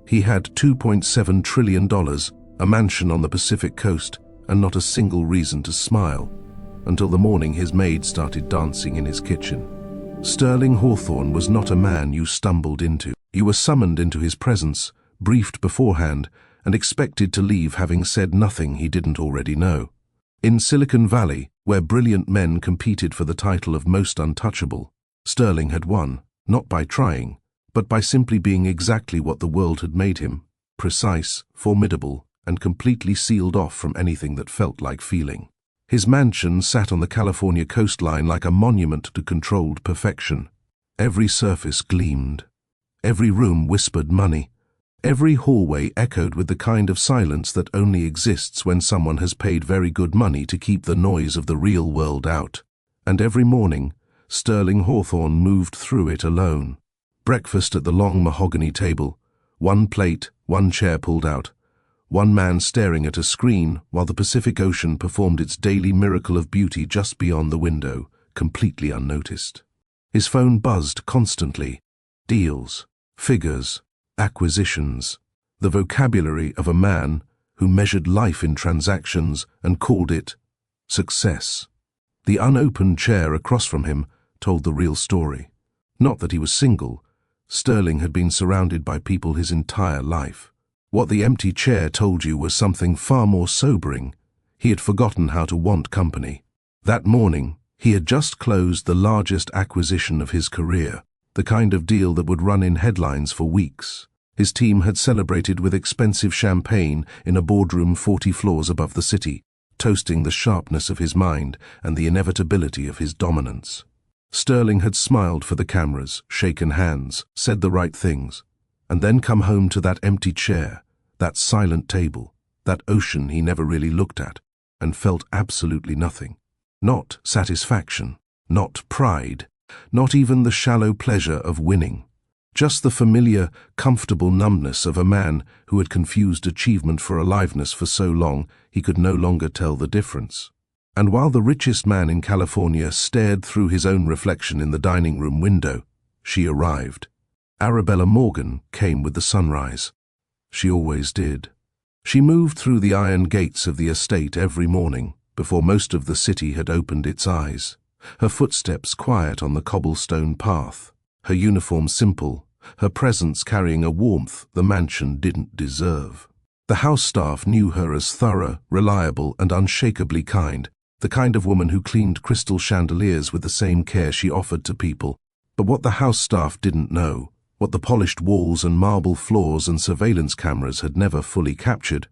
He had $2.7 trillion, a mansion on the Pacific coast, and not a single reason to smile, until the morning his maid started dancing in his kitchen. Sterling Hawthorne was not a man you stumbled into. You were summoned into his presence, briefed beforehand, and expected to leave having said nothing he didn't already know. In Silicon Valley, where brilliant men competed for the title of most untouchable, Sterling had won, not by trying, but by simply being exactly what the world had made him: precise, formidable, and completely sealed off from anything that felt like feeling. His mansion sat on the California coastline like a monument to controlled perfection. Every surface gleamed. Every room whispered money. Every hallway echoed with the kind of silence that only exists when someone has paid very good money to keep the noise of the real world out. And every morning, Sterling Hawthorne moved through it alone. Breakfast at the long mahogany table, one plate, one chair pulled out, one man staring at a screen while the Pacific Ocean performed its daily miracle of beauty just beyond the window, completely unnoticed. His phone buzzed constantly. Deals, figures, acquisitions, the vocabulary of a man who measured life in transactions and called it success. The unopened chair across from him told the real story. Not that he was single. Sterling had been surrounded by people his entire life. What the empty chair told you was something far more sobering. He had forgotten how to want company. That morning, he had just closed the largest acquisition of his career, the kind of deal that would run in headlines for weeks. His team had celebrated with expensive champagne in a boardroom 40 floors above the city, toasting the sharpness of his mind and the inevitability of his dominance. Sterling had smiled for the cameras, shaken hands, said the right things, and then come home to that empty chair, that silent table, that ocean he never really looked at, and felt absolutely nothing. Not satisfaction, not pride, not even the shallow pleasure of winning. Just the familiar, comfortable numbness of a man who had confused achievement for aliveness for so long he could no longer tell the difference. And while the richest man in California stared through his own reflection in the dining room window, she arrived. Arabella Morgan came with the sunrise. She always did. She moved through the iron gates of the estate every morning, before most of the city had opened its eyes. Her footsteps quiet on the cobblestone path, her uniform simple, her presence carrying a warmth the mansion didn't deserve. The house staff knew her as thorough, reliable, and unshakably kind, the kind of woman who cleaned crystal chandeliers with the same care she offered to people. But what the house staff didn't know, what the polished walls and marble floors and surveillance cameras had never fully captured,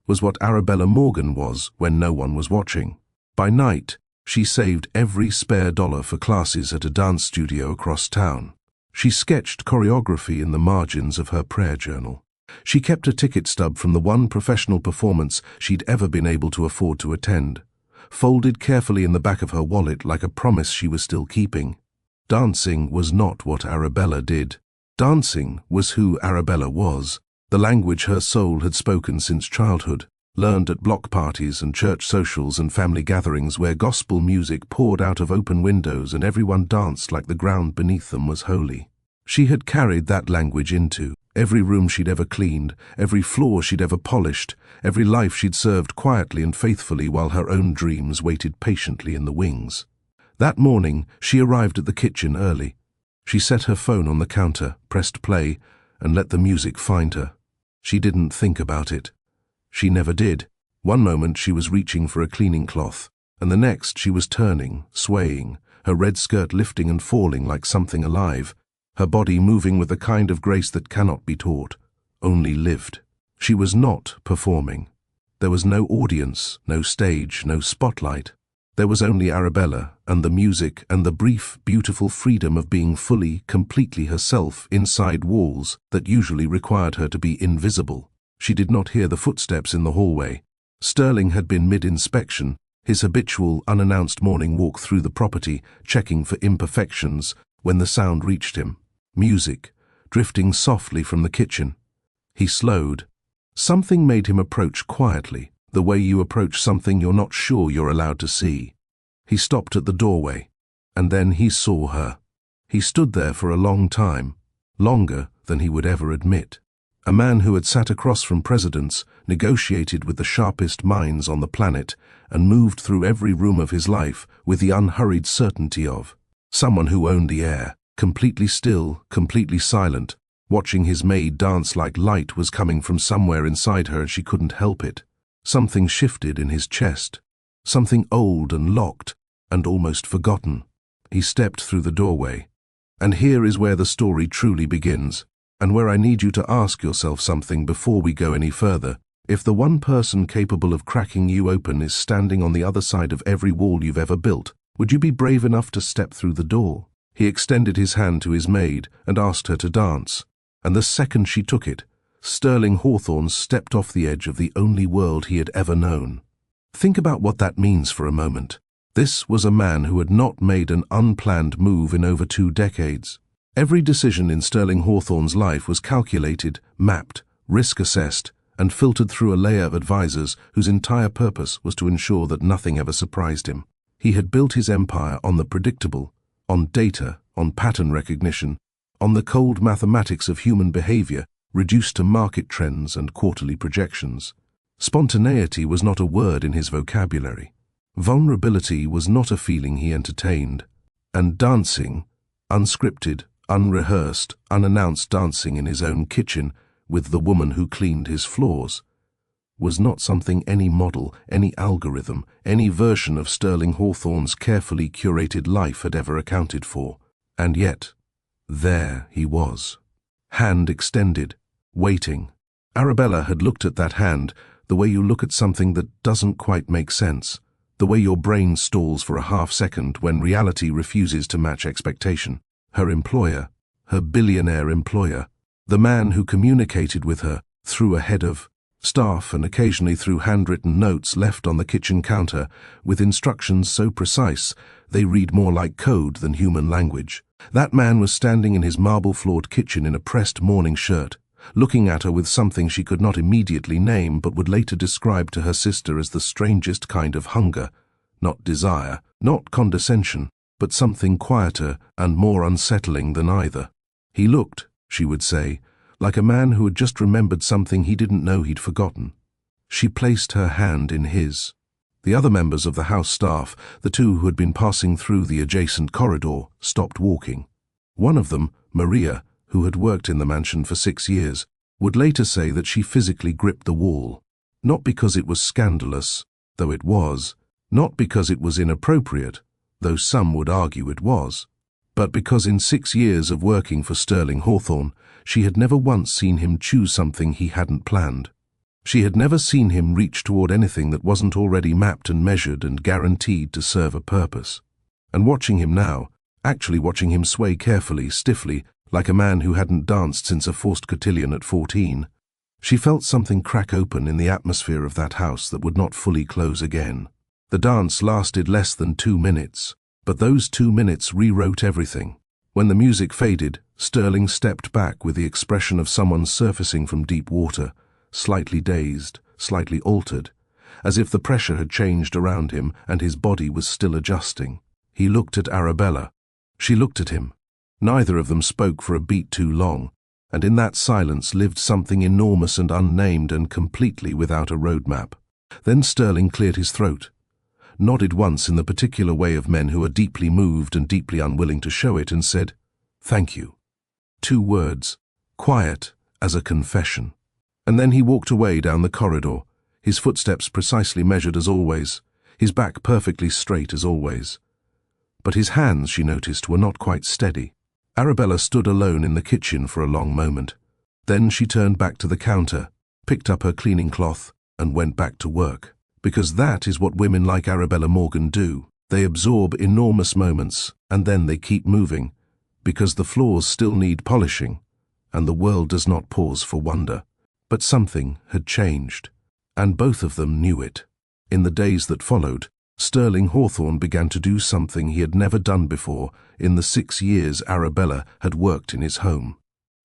was what Arabella Morgan was when no one was watching. By night, she saved every spare dollar for classes at a dance studio across town. She sketched choreography in the margins of her prayer journal. She kept a ticket stub from the one professional performance she'd ever been able to afford to attend, folded carefully in the back of her wallet like a promise she was still keeping. Dancing was not what Arabella did. Dancing was who Arabella was, the language her soul had spoken since childhood, learned at block parties and church socials and family gatherings where gospel music poured out of open windows and everyone danced like the ground beneath them was holy. She had carried that language into every room she'd ever cleaned, every floor she'd ever polished, every life she'd served quietly and faithfully while her own dreams waited patiently in the wings. That morning, she arrived at the kitchen early. She set her phone on the counter, pressed play, and let the music find her. She didn't think about it. She never did. One moment she was reaching for a cleaning cloth, and the next she was turning, swaying, her red skirt lifting and falling like something alive, her body moving with the kind of grace that cannot be taught, only lived. She was not performing. There was no audience, no stage, no spotlight. There was only Arabella and the music and the brief, beautiful freedom of being fully, completely herself inside walls that usually required her to be invisible. She did not hear the footsteps in the hallway. Sterling had been mid-inspection, his habitual, unannounced morning walk through the property, checking for imperfections, when the sound reached him. Music, drifting softly from the kitchen. He slowed. Something made him approach quietly, the way you approach something you're not sure you're allowed to see. He stopped at the doorway, and then he saw her. He stood there for a long time, longer than he would ever admit. A man who had sat across from presidents, negotiated with the sharpest minds on the planet, and moved through every room of his life with the unhurried certainty of someone who owned the air, completely still, completely silent, watching his maid dance like light was coming from somewhere inside her and she couldn't help it. Something shifted in his chest, something old and locked and almost forgotten. He stepped through the doorway. And here is where the story truly begins, and where I need you to ask yourself something before we go any further. If the one person capable of cracking you open is standing on the other side of every wall you've ever built, would you be brave enough to step through the door? He extended his hand to his maid and asked her to dance, and the second she took it, Sterling Hawthorne stepped off the edge of the only world he had ever known. Think about what that means for a moment. This was a man who had not made an unplanned move in over 2 decades. Every decision in Sterling Hawthorne's life was calculated, mapped, risk-assessed, and filtered through a layer of advisors whose entire purpose was to ensure that nothing ever surprised him. He had built his empire on the predictable, on data, on pattern recognition, on the cold mathematics of human behavior reduced to market trends and quarterly projections. Spontaneity was not a word in his vocabulary. Vulnerability was not a feeling he entertained. And dancing, unscripted, unrehearsed, unannounced dancing in his own kitchen with the woman who cleaned his floors, was not something any model, any algorithm, any version of Sterling Hawthorne's carefully curated life had ever accounted for. And yet, there he was. Hand extended, waiting. Arabella had looked at that hand the way you look at something that doesn't quite make sense, the way your brain stalls for a half-second when reality refuses to match expectation. Her employer, her billionaire employer, the man who communicated with her through a head of staff and occasionally through handwritten notes left on the kitchen counter with instructions so precise they read more like code than human language. That man was standing in his marble-floored kitchen in a pressed morning shirt, looking at her with something she could not immediately name but would later describe to her sister as the strangest kind of hunger, not desire, not condescension, but something quieter and more unsettling than either. He looked, she would say, like a man who had just remembered something he didn't know he'd forgotten. She placed her hand in his. The other members of the house staff, the 2 who had been passing through the adjacent corridor, stopped walking. One of them, Maria, who had worked in the mansion for 6 years, would later say that she physically gripped the wall, not because it was scandalous, though it was, not because it was inappropriate, though some would argue it was, but because in 6 years of working for Sterling Hawthorne, she had never once seen him choose something he hadn't planned. She had never seen him reach toward anything that wasn't already mapped and measured and guaranteed to serve a purpose. And watching him now, actually watching him sway carefully, stiffly, like a man who hadn't danced since a forced cotillion at 14, she felt something crack open in the atmosphere of that house that would not fully close again. The dance lasted less than 2 minutes, but those 2 minutes rewrote everything. When the music faded, Sterling stepped back with the expression of someone surfacing from deep water, slightly dazed, slightly altered, as if the pressure had changed around him and his body was still adjusting. He looked at Arabella. She looked at him. Neither of them spoke for a beat too long, and in that silence lived something enormous and unnamed and completely without a roadmap. Then Sterling cleared his throat, nodded once in the particular way of men who are deeply moved and deeply unwilling to show it, and said, "Thank you." 2 words, quiet as a confession. And then he walked away down the corridor, his footsteps precisely measured as always, his back perfectly straight as always. But his hands, she noticed, were not quite steady. Arabella stood alone in the kitchen for a long moment. Then she turned back to the counter, picked up her cleaning cloth, and went back to work. Because that is what women like Arabella Morgan do. They absorb enormous moments, and then they keep moving, because the floors still need polishing, and the world does not pause for wonder. But something had changed, and both of them knew it. In the days that followed, Sterling Hawthorne began to do something he had never done before in the 6 years Arabella had worked in his home.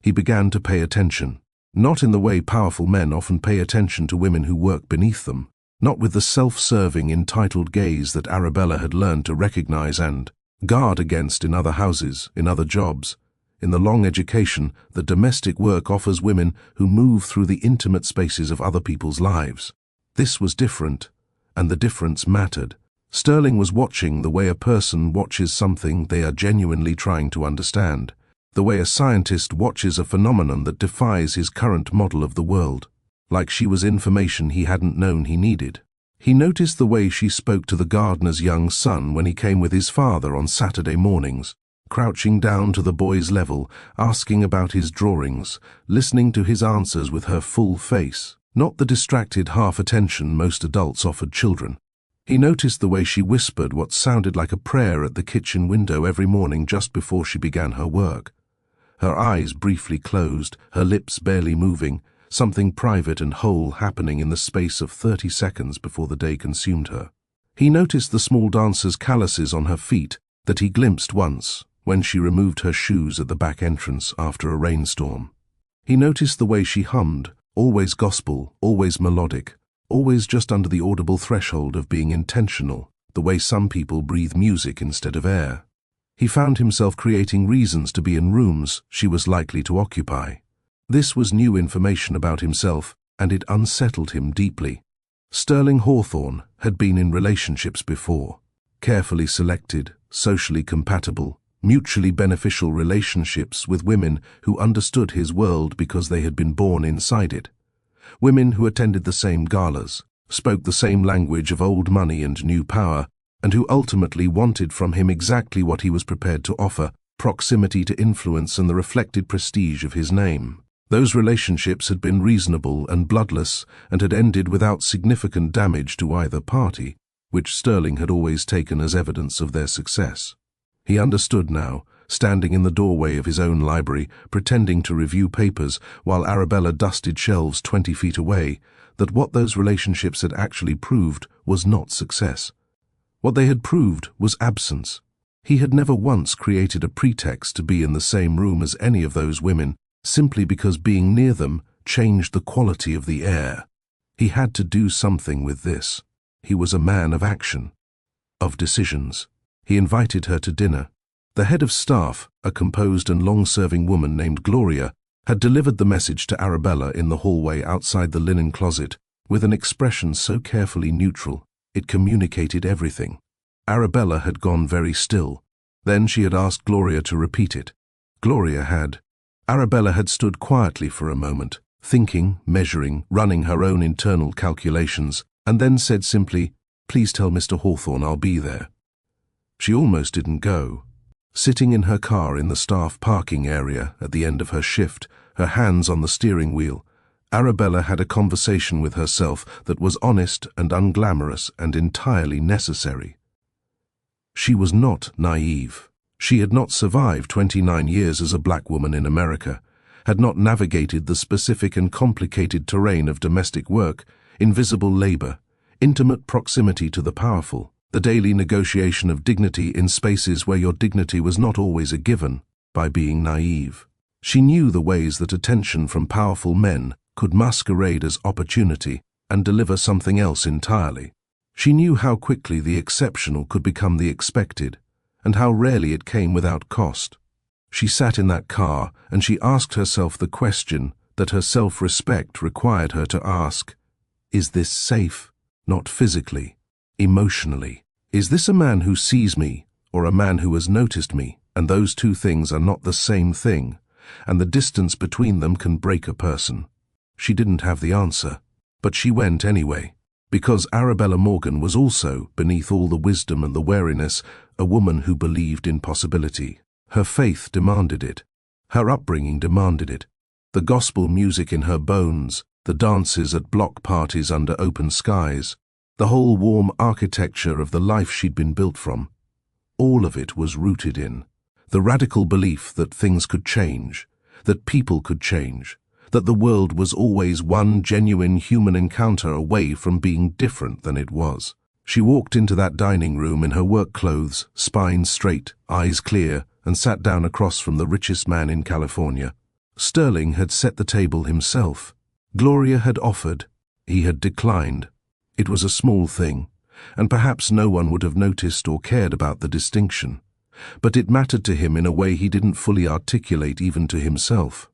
He began to pay attention, not in the way powerful men often pay attention to women who work beneath them, not with the self-serving, entitled gaze that Arabella had learned to recognize and guard against in other houses, in other jobs. In the long education that domestic work offers women who move through the intimate spaces of other people's lives. This was different, and the difference mattered. Sterling was watching the way a person watches something they are genuinely trying to understand, the way a scientist watches a phenomenon that defies his current model of the world, like she was information he hadn't known he needed. He noticed the way she spoke to the gardener's young son when he came with his father on Saturday mornings, crouching down to the boy's level, asking about his drawings, listening to his answers with her full face, not the distracted half-attention most adults offered children. He noticed the way she whispered what sounded like a prayer at the kitchen window every morning just before she began her work. Her eyes briefly closed, her lips barely moving, something private and whole happening in the space of 30 seconds before the day consumed her. He noticed the small dancer's calluses on her feet that he glimpsed once when she removed her shoes at the back entrance after a rainstorm. He noticed the way she hummed, always gospel, always melodic, always just under the audible threshold of being intentional, the way some people breathe music instead of air. He found himself creating reasons to be in rooms she was likely to occupy. This was new information about himself, and it unsettled him deeply. Sterling Hawthorne had been in relationships before. Carefully selected, socially compatible, mutually beneficial relationships with women who understood his world because they had been born inside it. Women who attended the same galas, spoke the same language of old money and new power, and who ultimately wanted from him exactly what he was prepared to offer: proximity to influence and the reflected prestige of his name. Those relationships had been reasonable and bloodless and had ended without significant damage to either party, which Sterling had always taken as evidence of their success. He understood now, standing in the doorway of his own library, pretending to review papers while Arabella dusted shelves 20 feet away, that what those relationships had actually proved was not success. What they had proved was absence. He had never once created a pretext to be in the same room as any of those women, simply because being near them changed the quality of the air. He had to do something with this. He was a man of action, of decisions. He invited her to dinner. The head of staff, a composed and long-serving woman named Gloria, had delivered the message to Arabella in the hallway outside the linen closet with an expression so carefully neutral it communicated everything. Arabella had gone very still. Then she had asked Gloria to repeat it. Gloria had. Arabella had stood quietly for a moment, thinking, measuring, running her own internal calculations, and then said simply, "Please tell Mr. Hawthorne I'll be there." She almost didn't go. Sitting in her car in the staff parking area at the end of her shift, her hands on the steering wheel, Arabella had a conversation with herself that was honest and unglamorous and entirely necessary. She was not naive. She had not survived 29 years as a black woman in America, had not navigated the specific and complicated terrain of domestic work, invisible labor, intimate proximity to the powerful, the daily negotiation of dignity in spaces where your dignity was not always a given, by being naive. She knew the ways that attention from powerful men could masquerade as opportunity and deliver something else entirely. She knew how quickly the exceptional could become the expected, and how rarely it came without cost. She sat in that car and she asked herself the question that her self-respect required her to ask: is this safe? Not physically, emotionally. Is this a man who sees me or a man who has noticed me? And those two things are not the same thing, and the distance between them can break a person. She didn't have the answer, but she went anyway. Because Arabella Morgan was also, beneath all the wisdom and the wariness, a woman who believed in possibility. Her faith demanded it. Her upbringing demanded it. The gospel music in her bones, the dances at block parties under open skies, the whole warm architecture of the life she'd been built from, all of it was rooted in the radical belief that things could change, that people could change, that the world was always one genuine human encounter away from being different than it was. She walked into that dining room in her work clothes, spine straight, eyes clear, and sat down across from the richest man in California. Sterling had set the table himself. Gloria had offered. He had declined. It was a small thing, and perhaps no one would have noticed or cared about the distinction. But it mattered to him in a way he didn't fully articulate even to himself.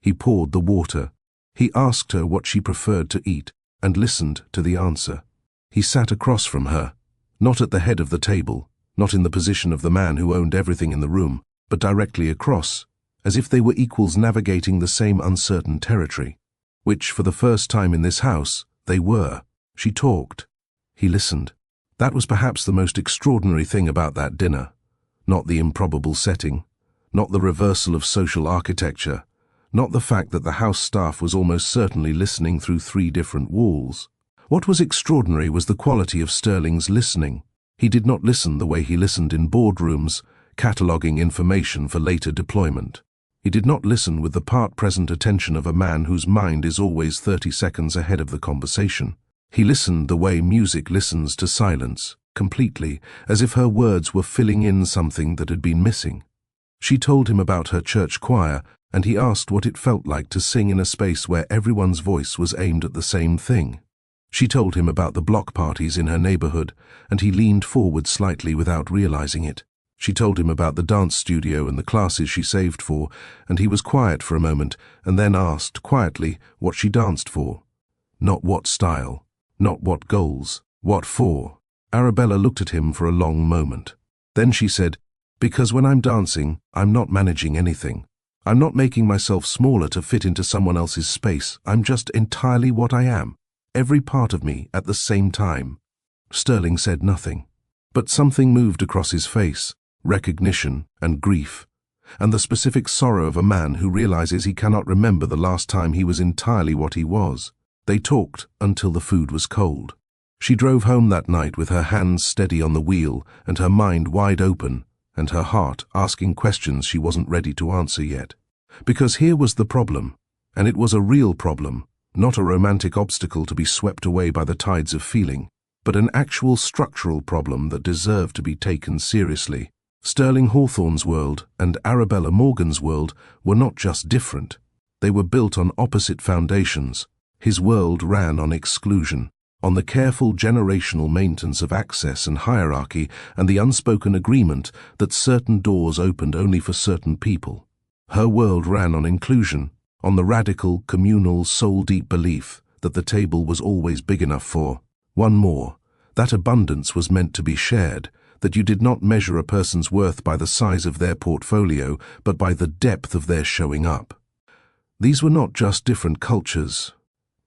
He poured the water. He asked her what she preferred to eat and listened to the answer. He sat across from her, not at the head of the table, not in the position of the man who owned everything in the room, but directly across, as if they were equals navigating the same uncertain territory, which, for the first time in this house, they were. She talked. He listened. That was perhaps the most extraordinary thing about that dinner. Not the improbable setting, not the reversal of social architecture, not the fact that the house staff was almost certainly listening through 3 different walls. What was extraordinary was the quality of Sterling's listening. He did not listen the way he listened in boardrooms, cataloguing information for later deployment. He did not listen with the part-present attention of a man whose mind is always 30 seconds ahead of the conversation. He listened the way music listens to silence, completely, as if her words were filling in something that had been missing. She told him about her church choir, and he asked what it felt like to sing in a space where everyone's voice was aimed at the same thing. She told him about the block parties in her neighborhood, and he leaned forward slightly without realizing it. She told him about the dance studio and the classes she saved for, and he was quiet for a moment and then asked quietly what she danced for. Not what style, not what goals, what for. Arabella looked at him for a long moment. Then she said, "Because when I'm dancing, I'm not managing anything. I'm not making myself smaller to fit into someone else's space. I'm just entirely what I am. Every part of me at the same time." Sterling said nothing, but something moved across his face, recognition and grief, and the specific sorrow of a man who realizes he cannot remember the last time he was entirely what he was. They talked until the food was cold. She drove home that night with her hands steady on the wheel and her mind wide open, and her heart asking questions she wasn't ready to answer yet. Because here was the problem, and it was a real problem, not a romantic obstacle to be swept away by the tides of feeling, but an actual structural problem that deserved to be taken seriously. Sterling Hawthorne's world and Arabella Morgan's world were not just different. They were built on opposite foundations. His world ran on exclusion, on the careful generational maintenance of access and hierarchy and the unspoken agreement that certain doors opened only for certain people. Her world ran on inclusion, on the radical, communal, soul-deep belief that the table was always big enough for one more, that abundance was meant to be shared, that you did not measure a person's worth by the size of their portfolio, but by the depth of their showing up. These were not just different cultures.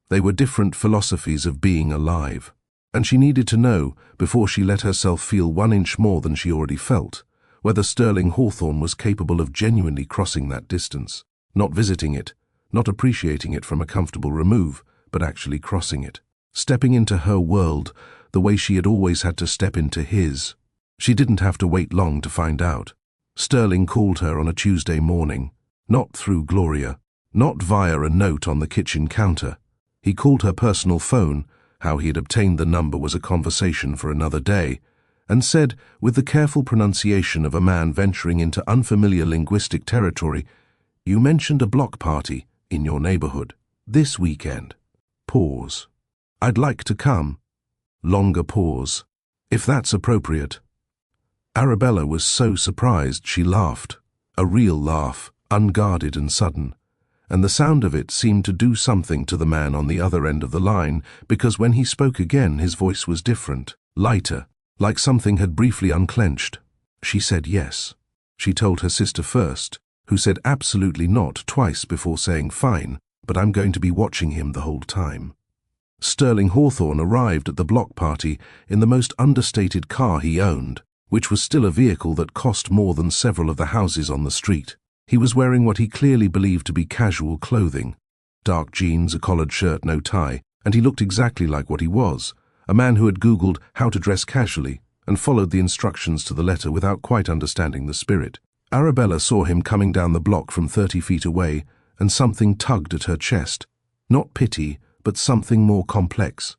They were different philosophies of being alive. And she needed to know, before she let herself feel 1 inch more than she already felt, whether Sterling Hawthorne was capable of genuinely crossing that distance, not visiting it, not appreciating it from a comfortable remove, but actually crossing it, stepping into her world the way she had always had to step into his. She didn't have to wait long to find out. Sterling called her on a Tuesday morning, not through Gloria, not via a note on the kitchen counter. He called her personal phone. How he had obtained the number was a conversation for another day, and said, with the careful pronunciation of a man venturing into unfamiliar linguistic territory, "You mentioned a block party in your neighborhood this weekend." Pause. "I'd like to come." Longer pause. "If that's appropriate." Arabella was so surprised she laughed, a real laugh, unguarded and sudden, and the sound of it seemed to do something to the man on the other end of the line, because when he spoke again his voice was different, lighter, like something had briefly unclenched. She said yes. She told her sister first, who said absolutely not twice before saying fine, but I'm going to be watching him the whole time. Sterling Hawthorne arrived at the block party in the most understated car he owned, which was still a vehicle that cost more than several of the houses on the street. He was wearing what he clearly believed to be casual clothing, dark jeans, a collared shirt, no tie, and he looked exactly like what he was, a man who had Googled how to dress casually and followed the instructions to the letter without quite understanding the spirit. Arabella saw him coming down the block from 30 feet away, and something tugged at her chest. Not pity, but something more complex.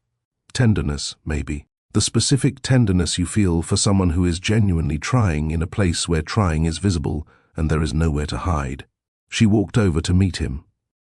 Tenderness, maybe. The specific tenderness you feel for someone who is genuinely trying in a place where trying is visible and there is nowhere to hide. She walked over to meet him.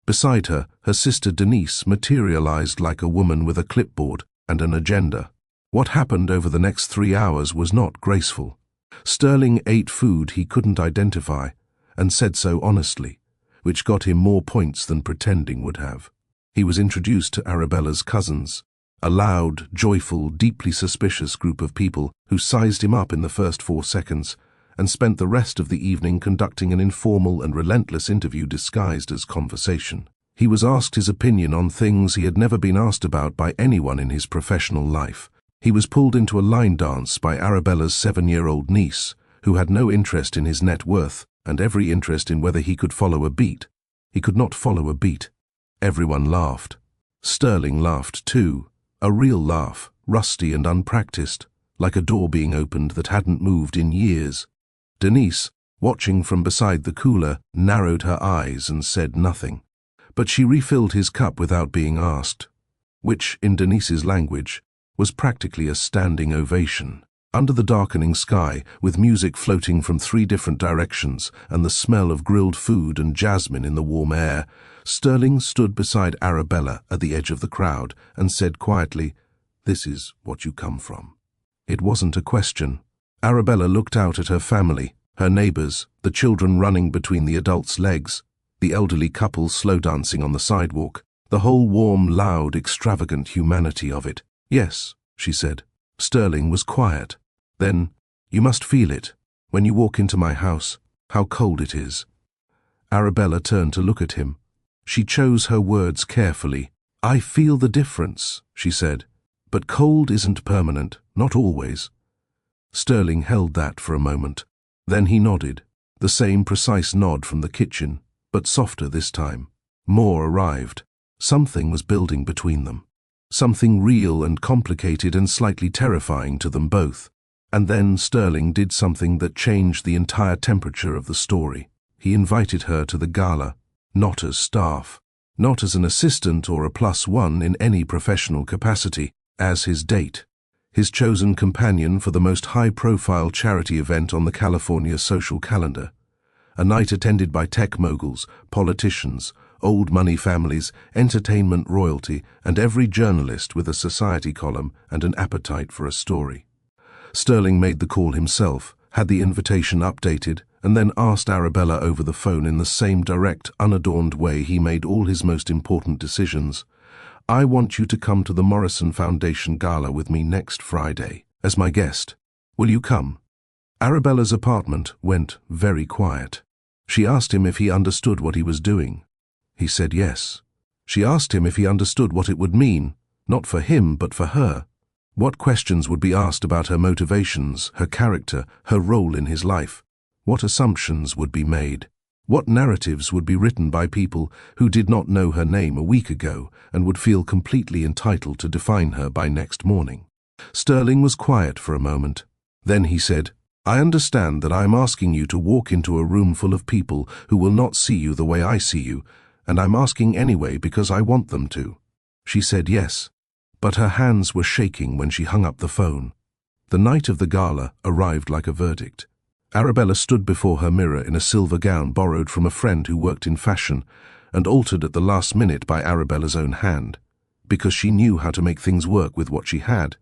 Beside her, her sister Denise materialized like a woman with a clipboard and an agenda. What happened over the next 3 hours was not graceful. Sterling ate food he couldn't identify and said so honestly, which got him more points than pretending would have. He was introduced to Arabella's cousins, a loud, joyful, deeply suspicious group of people who sized him up in the first 4 seconds and spent the rest of the evening conducting an informal and relentless interview disguised as conversation. He was asked his opinion on things he had never been asked about by anyone in his professional life. He was pulled into a line dance by Arabella's 7-year-old niece, who had no interest in his net worth and every interest in whether he could follow a beat. He could not follow a beat. Everyone laughed. Sterling laughed too, a real laugh, rusty and unpracticed, like a door being opened that hadn't moved in years. Denise, watching from beside the cooler, narrowed her eyes and said nothing. But she refilled his cup without being asked, which, in Denise's language, was practically a standing ovation. Under the darkening sky, with music floating from 3 different directions and the smell of grilled food and jasmine in the warm air, Sterling stood beside Arabella at the edge of the crowd and said quietly, "This is what you come from." It wasn't a question. Arabella looked out at her family, her neighbors, the children running between the adults' legs, the elderly couple slow dancing on the sidewalk, the whole warm, loud, extravagant humanity of it. "Yes," she said. Sterling was quiet. Then, "You must feel it, when you walk into my house, how cold it is." Arabella turned to look at him. She chose her words carefully. "I feel the difference," she said. "But cold isn't permanent, not always." Sterling held that for a moment. Then he nodded, the same precise nod from the kitchen, but softer this time. More arrived. Something was building between them. Something real and complicated and slightly terrifying to them both. And then Sterling did something that changed the entire temperature of the story. He invited her to the gala, not as staff, not as an assistant or a +1 in any professional capacity, as his date, his chosen companion for the most high-profile charity event on the California social calendar. A night attended by tech moguls, politicians, old money families, entertainment royalty, and every journalist with a society column and an appetite for a story. Sterling made the call himself, had the invitation updated, and then asked Arabella over the phone in the same direct, unadorned way he made all his most important decisions. "I want you to come to the Morrison Foundation Gala with me next Friday, as my guest. Will you come?" Arabella's apartment went very quiet. She asked him if he understood what he was doing. He said yes. She asked him if he understood what it would mean, not for him but for her. What questions would be asked about her motivations, her character, her role in his life? What assumptions would be made? What narratives would be written by people who did not know her name a week ago and would feel completely entitled to define her by next morning? Sterling was quiet for a moment. Then he said, "I understand that I am asking you to walk into a room full of people who will not see you the way I see you, and I'm asking anyway because I want them to." She said yes, but her hands were shaking when she hung up the phone. The night of the gala arrived like a verdict. Arabella stood before her mirror in a silver gown borrowed from a friend who worked in fashion and altered at the last minute by Arabella's own hand, because she knew how to make things work with what she had.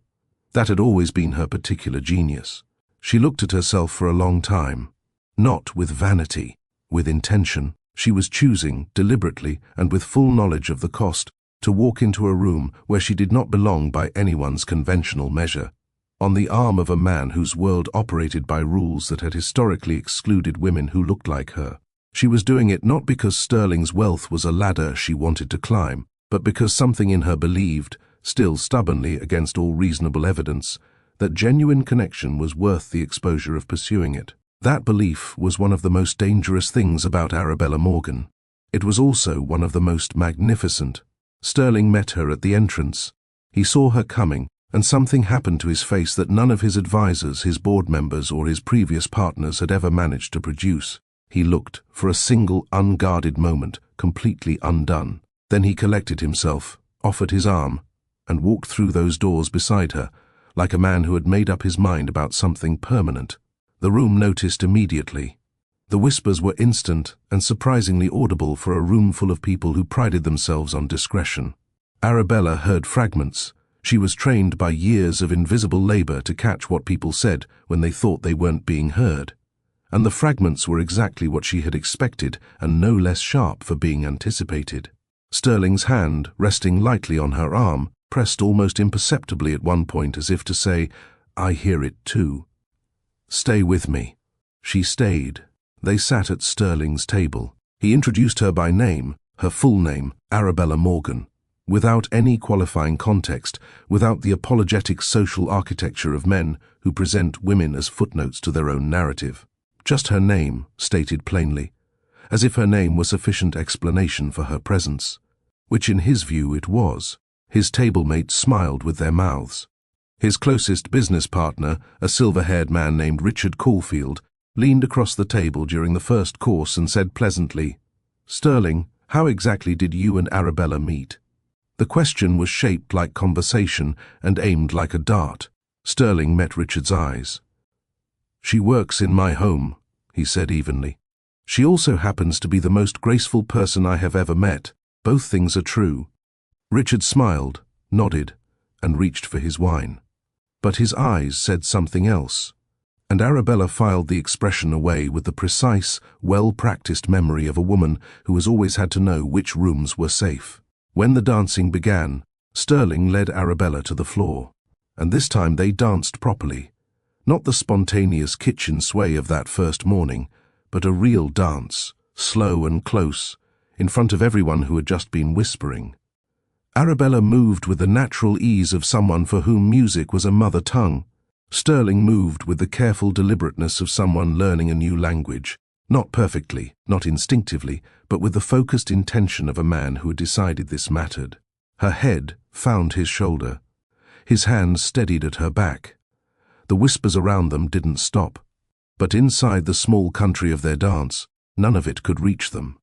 That had always been her particular genius. She looked at herself for a long time, not with vanity, with intention. She was choosing, deliberately and with full knowledge of the cost, to walk into a room where she did not belong by anyone's conventional measure, on the arm of a man whose world operated by rules that had historically excluded women who looked like her. She was doing it not because Sterling's wealth was a ladder she wanted to climb, but because something in her believed, still stubbornly against all reasonable evidence, that genuine connection was worth the exposure of pursuing it. That belief was one of the most dangerous things about Arabella Morgan. It was also one of the most magnificent. Sterling met her at the entrance. He saw her coming, and something happened to his face that none of his advisors, his board members, or his previous partners had ever managed to produce. He looked, for a single unguarded moment, completely undone. Then he collected himself, offered his arm, and walked through those doors beside her, like a man who had made up his mind about something permanent. The room noticed immediately. The whispers were instant and surprisingly audible for a room full of people who prided themselves on discretion. Arabella heard fragments. She was trained by years of invisible labor to catch what people said when they thought they weren't being heard. And the fragments were exactly what she had expected and no less sharp for being anticipated. Sterling's hand, resting lightly on her arm, pressed almost imperceptibly at one point as if to say, "I hear it too. Stay with me." She stayed. They sat at Sterling's table. He introduced her by name, her full name, Arabella Morgan, without any qualifying context, without the apologetic social architecture of men who present women as footnotes to their own narrative. Just her name, stated plainly, as if her name were sufficient explanation for her presence, which in his view it was. His table-mates smiled with their mouths. His closest business partner, a silver-haired man named Richard Caulfield, leaned across the table during the first course and said pleasantly, "Sterling, how exactly did you and Arabella meet?" The question was shaped like conversation and aimed like a dart. Sterling met Richard's eyes. "She works in my home," he said evenly. "She also happens to be the most graceful person I have ever met. Both things are true." Richard smiled, nodded, and reached for his wine. But his eyes said something else, and Arabella filed the expression away with the precise, well-practiced memory of a woman who has always had to know which rooms were safe. When the dancing began, Sterling led Arabella to the floor, and this time they danced properly. Not the spontaneous kitchen sway of that first morning, but a real dance, slow and close, in front of everyone who had just been whispering. Arabella moved with the natural ease of someone for whom music was a mother tongue. Sterling moved with the careful deliberateness of someone learning a new language, not perfectly, not instinctively, but with the focused intention of a man who had decided this mattered. Her head found his shoulder. His hands steadied at her back. The whispers around them didn't stop, but inside the small country of their dance, none of it could reach them.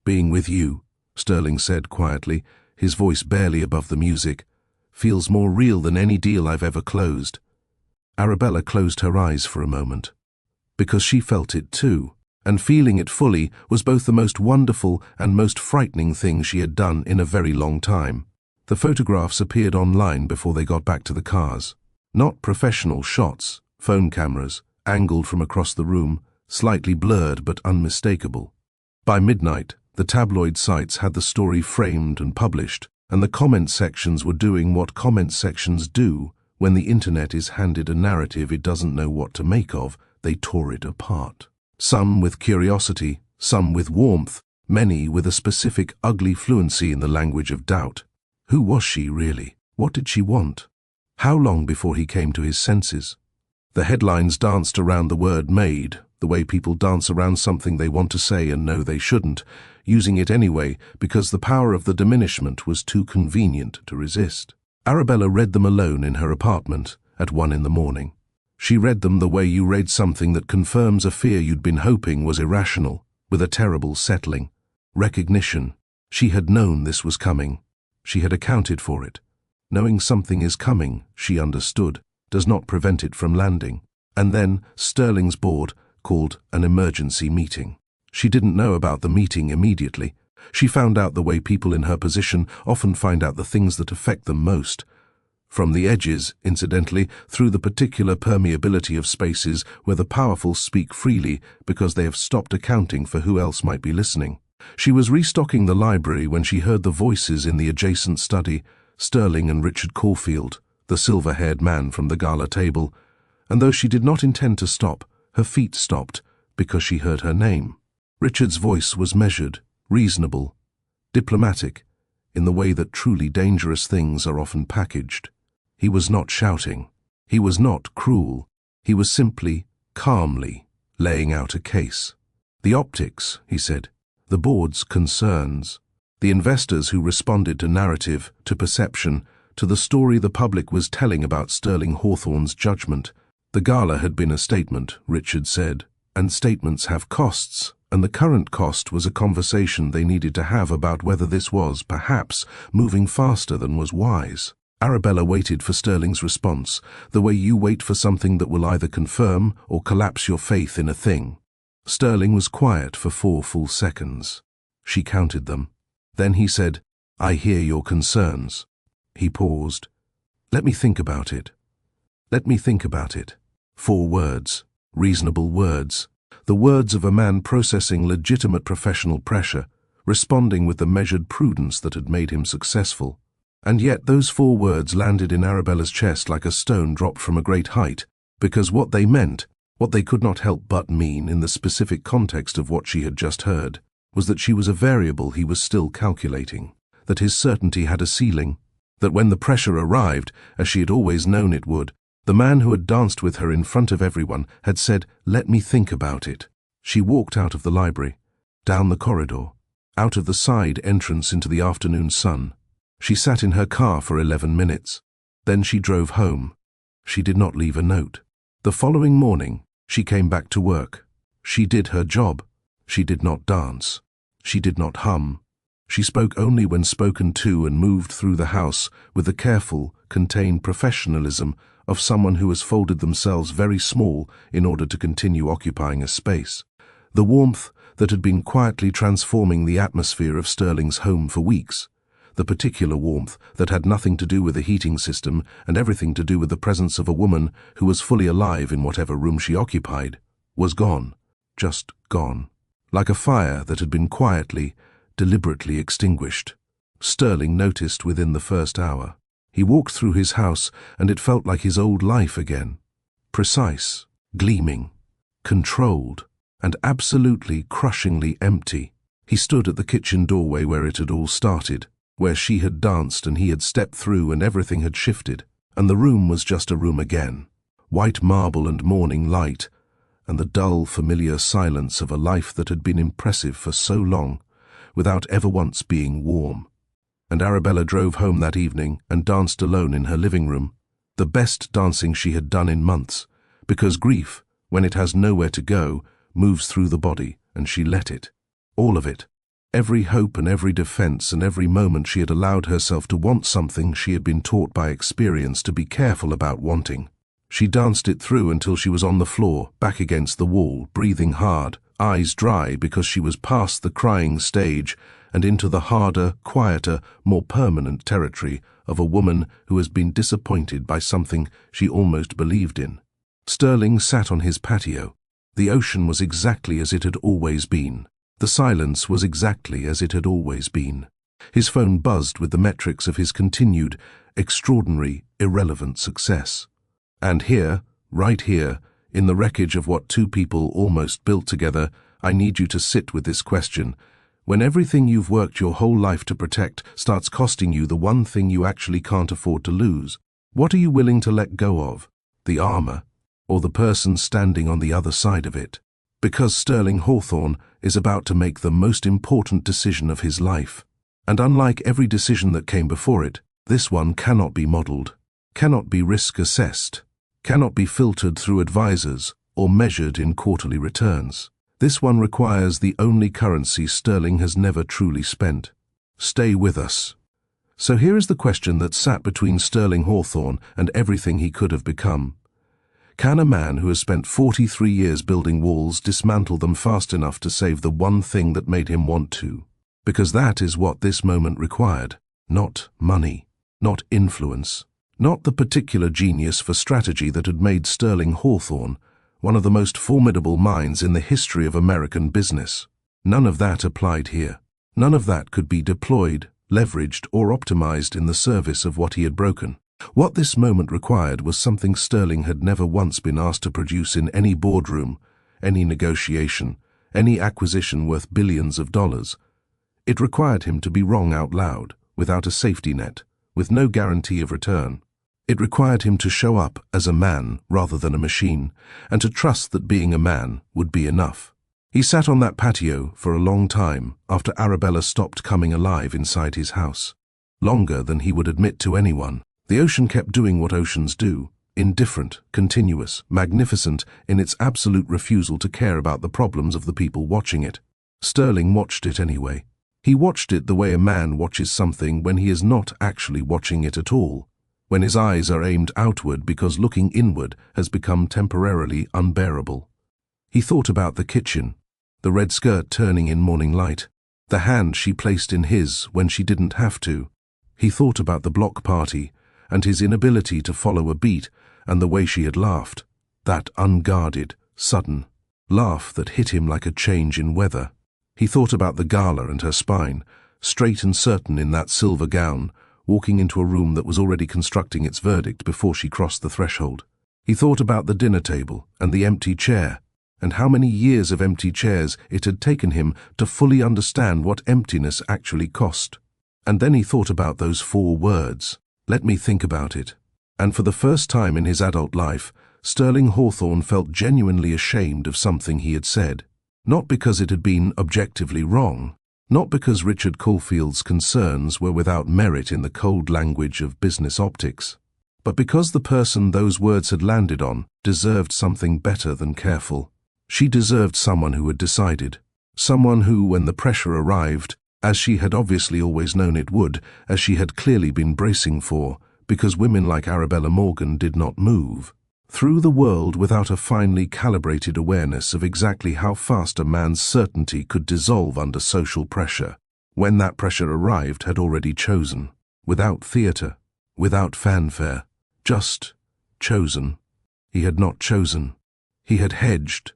"Being with you," Sterling said quietly, his voice barely above the music, "feels more real than any deal I've ever closed." Arabella closed her eyes for a moment, because she felt it too, and feeling it fully was both the most wonderful and most frightening thing she had done in a very long time. The photographs appeared online before they got back to the cars. Not professional shots, phone cameras, angled from across the room, slightly blurred but unmistakable. By midnight, the tabloid sites had the story framed and published, and the comment sections were doing what comment sections do when the internet is handed a narrative it doesn't know what to make of. They tore it apart. Some with curiosity, some with warmth, many with a specific ugly fluency in the language of doubt. Who was she really? What did she want? How long before he came to his senses? The headlines danced around the word "Maid," the way people dance around something they want to say and know they shouldn't, using it anyway because the power of the diminishment was too convenient to resist. Arabella read them alone in her apartment at 1 in the morning. She read them the way you read something that confirms a fear you'd been hoping was irrational, with a terrible settling. Recognition. She had known this was coming. She had accounted for it. Knowing something is coming, she understood, does not prevent it from landing. And then Sterling's board called an emergency meeting. She didn't know about the meeting immediately. She found out the way people in her position often find out the things that affect them most. From the edges, incidentally, through the particular permeability of spaces where the powerful speak freely because they have stopped accounting for who else might be listening. She was restocking the library when she heard the voices in the adjacent study, Sterling and Richard Caulfield, the silver-haired man from the gala table, and though she did not intend to stop, her feet stopped because she heard her name. Richard's voice was measured, reasonable, diplomatic, in the way that truly dangerous things are often packaged. He was not shouting. He was not cruel. He was simply, calmly, laying out a case. "The optics," he said, "the board's concerns, the investors who responded to narrative, to perception, to the story the public was telling about Sterling Hawthorne's judgment. The gala had been a statement," Richard said, "and statements have costs, and the current cost was a conversation they needed to have about whether this was, perhaps, moving faster than was wise." Arabella waited for Sterling's response, the way you wait for something that will either confirm or collapse your faith in a thing. Sterling was quiet for 4 full seconds. She counted them. Then he said, "I hear your concerns." He paused. Let me think about it. Let me think about it. 4 words. Reasonable words. The words of a man processing legitimate professional pressure, responding with the measured prudence that had made him successful. And yet those 4 words landed in Arabella's chest like a stone dropped from a great height, because what they meant, what they could not help but mean in the specific context of what she had just heard, was that she was a variable he was still calculating, that his certainty had a ceiling, that when the pressure arrived, as she had always known it would, the man who had danced with her in front of everyone had said, "Let me think about it." She walked out of the library, down the corridor, out of the side entrance into the afternoon sun. She sat in her car for 11 minutes. Then she drove home. She did not leave a note. The following morning, she came back to work. She did her job. She did not dance. She did not hum. She spoke only when spoken to and moved through the house with the careful, contained professionalism of someone who has folded themselves very small in order to continue occupying a space. The warmth that had been quietly transforming the atmosphere of Sterling's home for weeks, the particular warmth that had nothing to do with the heating system and everything to do with the presence of a woman who was fully alive in whatever room she occupied, was gone, just gone, like a fire that had been quietly, deliberately extinguished. Sterling noticed within the first hour. He walked through his house and it felt like his old life again. Precise, gleaming, controlled, and absolutely crushingly empty. He stood at the kitchen doorway where it had all started, where she had danced and he had stepped through and everything had shifted, and the room was just a room again. White marble and morning light, and the dull, familiar silence of a life that had been impressive for so long, without ever once being warm. And Arabella drove home that evening and danced alone in her living room, the best dancing she had done in months, because grief, when it has nowhere to go, moves through the body, and she let it. All of it. Every hope and every defense and every moment she had allowed herself to want something she had been taught by experience to be careful about wanting. She danced it through until she was on the floor, back against the wall, breathing hard, eyes dry because she was past the crying stage and into the harder, quieter, more permanent territory of a woman who has been disappointed by something she almost believed in. Sterling sat on his patio. The ocean was exactly as it had always been. The silence was exactly as it had always been. His phone buzzed with the metrics of his continued, extraordinary, irrelevant success. And here, right here, in the wreckage of what 2 people almost built together, I need you to sit with this question. When everything you've worked your whole life to protect starts costing you the one thing you actually can't afford to lose, what are you willing to let go of? The armor, or the person standing on the other side of it? Because Sterling Hawthorne is about to make the most important decision of his life. And unlike every decision that came before it, this one cannot be modeled, cannot be risk assessed, cannot be filtered through advisors or measured in quarterly returns. This one requires the only currency Sterling has never truly spent. Stay with us. So here is the question that sat between Sterling Hawthorne and everything he could have become. Can a man who has spent 43 years building walls dismantle them fast enough to save the one thing that made him want to? Because that is what this moment required. Not money, not influence, not the particular genius for strategy that had made Sterling Hawthorne one of the most formidable minds in the history of American business. None of that applied here. None of that could be deployed, leveraged, or optimized in the service of what he had broken. What this moment required was something Sterling had never once been asked to produce in any boardroom, any negotiation, any acquisition worth billions of dollars. It required him to be wrong out loud, without a safety net, with no guarantee of return. It required him to show up as a man rather than a machine, and to trust that being a man would be enough. He sat on that patio for a long time after Arabella stopped coming alive inside his house. Longer than he would admit to anyone. The ocean kept doing what oceans do, indifferent, continuous, magnificent in its absolute refusal to care about the problems of the people watching it. Sterling watched it anyway. He watched it the way a man watches something when he is not actually watching it at all, when his eyes are aimed outward because looking inward has become temporarily unbearable. He thought about the kitchen, the red skirt turning in morning light, the hand she placed in his when she didn't have to. He thought about the block party, and his inability to follow a beat, and the way she had laughed. That unguarded, sudden laugh that hit him like a change in weather. He thought about the gala and her spine, straight and certain in that silver gown, walking into a room that was already constructing its verdict before she crossed the threshold. He thought about the dinner table and the empty chair, and how many years of empty chairs it had taken him to fully understand what emptiness actually cost. And then he thought about those 4 words, "Let me think about it." And for the first time in his adult life, Sterling Hawthorne felt genuinely ashamed of something he had said. Not because it had been objectively wrong, not because Richard Caulfield's concerns were without merit in the cold language of business optics, but because the person those words had landed on deserved something better than careful. She deserved someone who had decided, someone who, when the pressure arrived, as she had obviously always known it would, as she had clearly been bracing for, because women like Arabella Morgan did not move through the world without a finely calibrated awareness of exactly how fast a man's certainty could dissolve under social pressure, when that pressure arrived, had already chosen, without theatre, without fanfare, just chosen. He had not chosen. He had hedged.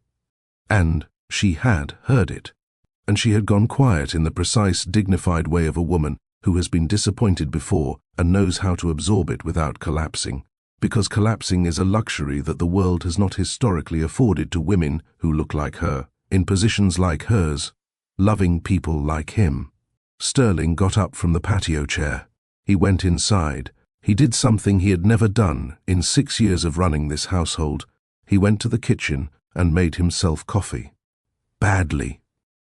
And she had heard it. And she had gone quiet in the precise, dignified way of a woman who has been disappointed before and knows how to absorb it without collapsing. Because collapsing is a luxury that the world has not historically afforded to women who look like her, in positions like hers, loving people like him. Sterling got up from the patio chair. He went inside. He did something he had never done in 6 years of running this household. He went to the kitchen and made himself coffee. Badly.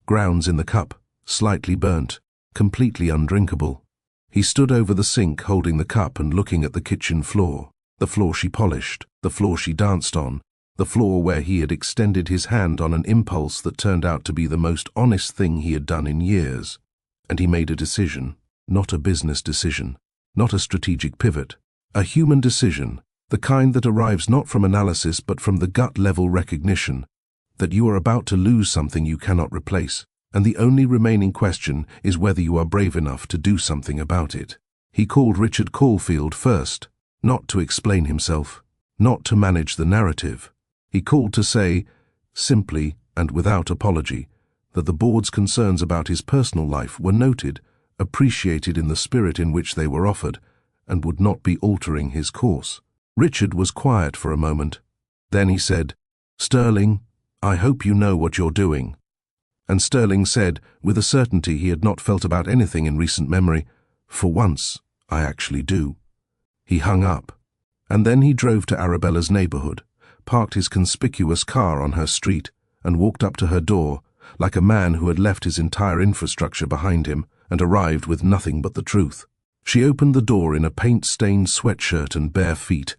Grounds in the cup, slightly burnt, completely undrinkable. He stood over the sink holding the cup and looking at the kitchen floor. The floor she polished, the floor she danced on, the floor where he had extended his hand on an impulse that turned out to be the most honest thing he had done in years. And he made a decision, not a business decision, not a strategic pivot, a human decision, the kind that arrives not from analysis but from the gut-level recognition that you are about to lose something you cannot replace, and the only remaining question is whether you are brave enough to do something about it. He called Richard Caulfield first. Not to explain himself, not to manage the narrative. He called to say, simply and without apology, that the board's concerns about his personal life were noted, appreciated in the spirit in which they were offered, and would not be altering his course. Richard was quiet for a moment. Then he said, "Sterling, I hope you know what you're doing." And Sterling said, with a certainty he had not felt about anything in recent memory, "For once, I actually do." He hung up, and then he drove to Arabella's neighborhood, parked his conspicuous car on her street, and walked up to her door, like a man who had left his entire infrastructure behind him and arrived with nothing but the truth. She opened the door in a paint-stained sweatshirt and bare feet,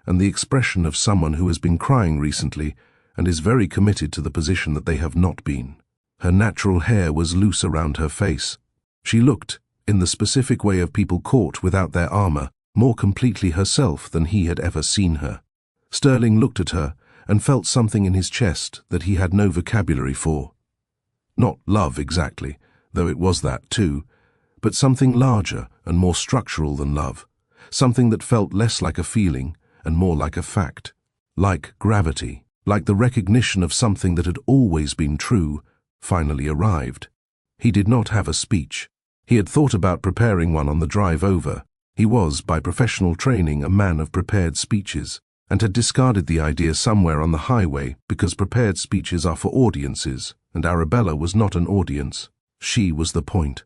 and the expression of someone who has been crying recently and is very committed to the position that they have not been. Her natural hair was loose around her face. She looked, in the specific way of people caught without their armor, more completely herself than he had ever seen her. Sterling looked at her and felt something in his chest that he had no vocabulary for. Not love exactly, though it was that too, but something larger and more structural than love, something that felt less like a feeling and more like a fact, like gravity, like the recognition of something that had always been true, finally arrived. He did not have a speech. He had thought about preparing one on the drive over. He was, by professional training, a man of prepared speeches, and had discarded the idea somewhere on the highway because prepared speeches are for audiences, and Arabella was not an audience. She was the point.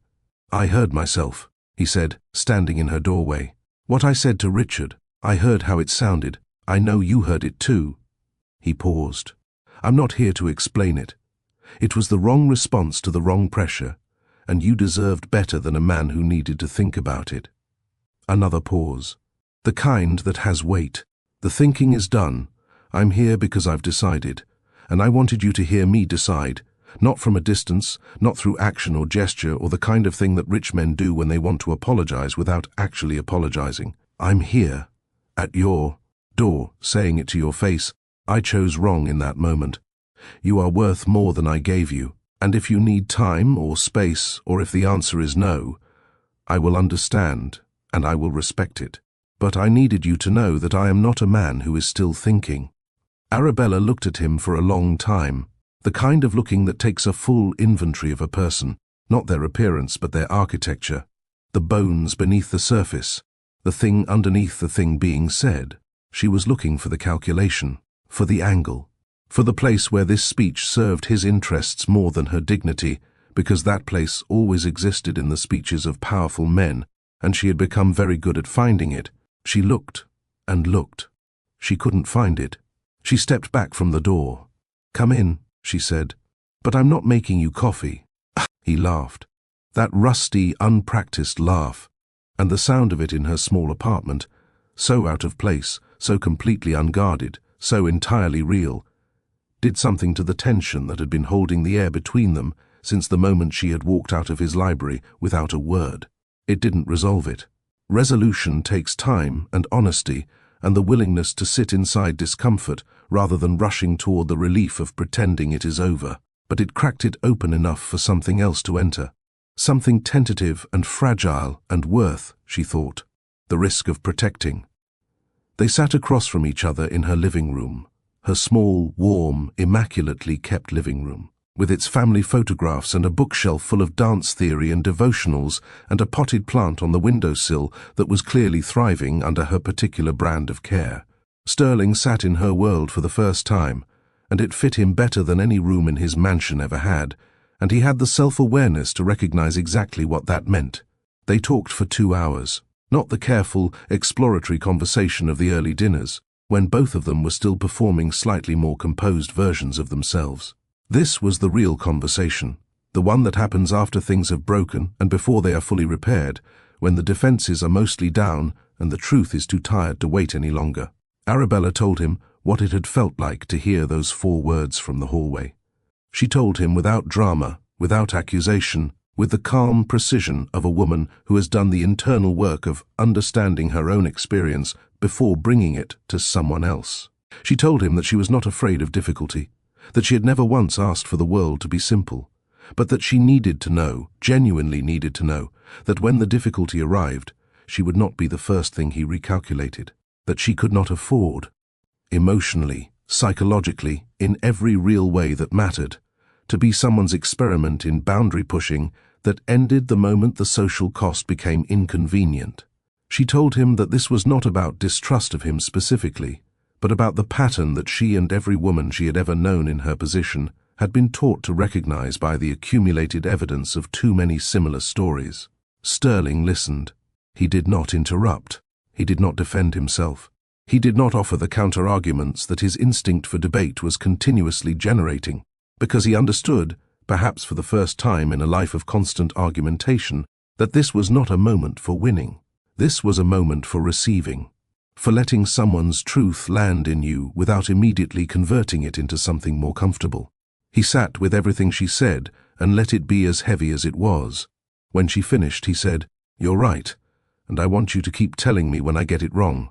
"I heard myself," he said, standing in her doorway. "What I said to Richard, I heard how it sounded. I know you heard it too." He paused. "I'm not here to explain it. It was the wrong response to the wrong pressure, and you deserved better than a man who needed to think about it." Another pause. "The kind that has weight. The thinking is done. I'm here because I've decided, and I wanted you to hear me decide, not from a distance, not through action or gesture or the kind of thing that rich men do when they want to apologize without actually apologizing. I'm here, at your door, saying it to your face. I chose wrong in that moment. You are worth more than I gave you, and if you need time or space, or if the answer is no, I will understand and I will respect it. But I needed you to know that I am not a man who is still thinking." Arabella looked at him for a long time, the kind of looking that takes a full inventory of a person, not their appearance but their architecture, the bones beneath the surface, the thing underneath the thing being said. She was looking for the calculation, for the angle, for the place where this speech served his interests more than her dignity, because that place always existed in the speeches of powerful men, and she had become very good at finding it. She looked and looked. She couldn't find it. She stepped back from the door. "Come in," she said. "But I'm not making you coffee." He laughed. That rusty, unpracticed laugh, and the sound of it in her small apartment, so out of place, so completely unguarded, so entirely real, did something to the tension that had been holding the air between them since the moment she had walked out of his library without a word. It didn't resolve it. Resolution takes time and honesty and the willingness to sit inside discomfort rather than rushing toward the relief of pretending it is over. But it cracked it open enough for something else to enter. Something tentative and fragile and worth, she thought, the risk of protecting. They sat across from each other in her living room, her small, warm, immaculately kept living room, with its family photographs and a bookshelf full of dance theory and devotionals and a potted plant on the windowsill that was clearly thriving under her particular brand of care. Sterling sat in her world for the first time, and it fit him better than any room in his mansion ever had, and he had the self-awareness to recognize exactly what that meant. They talked for 2 hours, not the careful, exploratory conversation of the early dinners, when both of them were still performing slightly more composed versions of themselves. This was the real conversation, the one that happens after things have broken and before they are fully repaired, when the defenses are mostly down and the truth is too tired to wait any longer. Arabella told him what it had felt like to hear those 4 words from the hallway. She told him without drama, without accusation, with the calm precision of a woman who has done the internal work of understanding her own experience before bringing it to someone else. She told him that she was not afraid of difficulty, that she had never once asked for the world to be simple, but that she needed to know, genuinely needed to know, that when the difficulty arrived, she would not be the first thing he recalculated, that she could not afford, emotionally, psychologically, in every real way that mattered, to be someone's experiment in boundary pushing that ended the moment the social cost became inconvenient. She told him that this was not about distrust of him specifically, but about the pattern that she and every woman she had ever known in her position had been taught to recognize by the accumulated evidence of too many similar stories. Sterling listened. He did not interrupt. He did not defend himself. He did not offer the counter-arguments that his instinct for debate was continuously generating, because he understood, perhaps for the first time in a life of constant argumentation, that this was not a moment for winning. This was a moment for receiving, for letting someone's truth land in you without immediately converting it into something more comfortable. He sat with everything she said and let it be as heavy as it was. When she finished, he said, "You're right, and I want you to keep telling me when I get it wrong,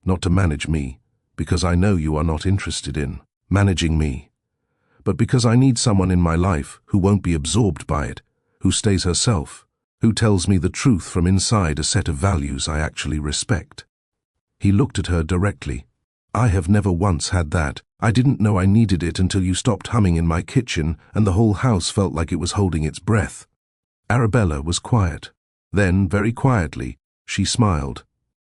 not to manage me, because I know you are not interested in managing me, but because I need someone in my life who won't be absorbed by it, who stays herself, who tells me the truth from inside a set of values I actually respect." He looked at her directly. "I have never once had that. I didn't know I needed it until you stopped humming in my kitchen and the whole house felt like it was holding its breath." Arabella was quiet. Then, very quietly, she smiled.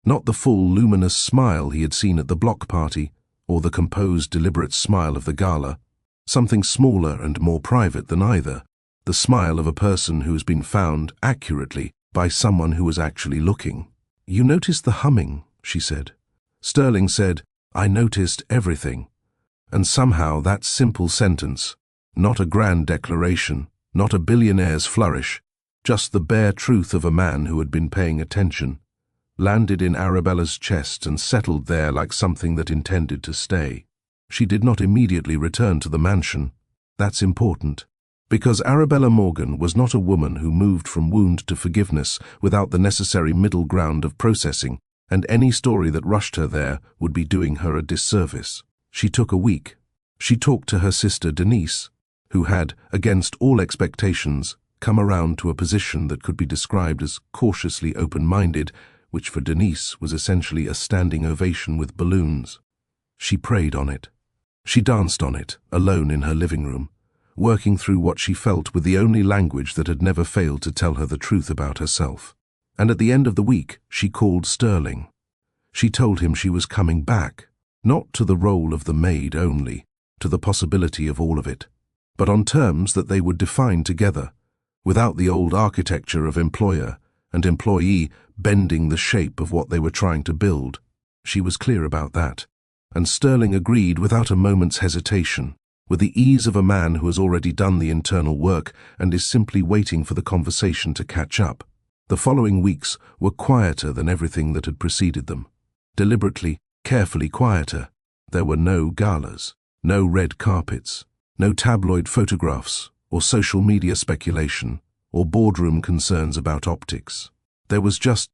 Not the full, luminous smile he had seen at the block party, or the composed, deliberate smile of the gala. Something smaller and more private than either. The smile of a person who has been found accurately by someone who was actually looking. "You noticed the humming," she said. Sterling said, "I noticed everything." And somehow that simple sentence, not a grand declaration, not a billionaire's flourish, just the bare truth of a man who had been paying attention, landed in Arabella's chest and settled there like something that intended to stay. She did not immediately return to the mansion. That's important, because Arabella Morgan was not a woman who moved from wound to forgiveness without the necessary middle ground of processing, and any story that rushed her there would be doing her a disservice. She took a week. She talked to her sister Denise, who had, against all expectations, come around to a position that could be described as cautiously open-minded, which for Denise was essentially a standing ovation with balloons. She prayed on it. She danced on it, alone in her living room, working through what she felt with the only language that had never failed to tell her the truth about herself. And at the end of the week, she called Sterling. She told him she was coming back, not to the role of the maid only, to the possibility of all of it, but on terms that they would define together, without the old architecture of employer and employee bending the shape of what they were trying to build. She was clear about that, and Sterling agreed without a moment's hesitation, with the ease of a man who has already done the internal work and is simply waiting for the conversation to catch up. The following weeks were quieter than everything that had preceded them. Deliberately, carefully quieter. There were no galas, no red carpets, no tabloid photographs, or social media speculation, or boardroom concerns about optics. There was just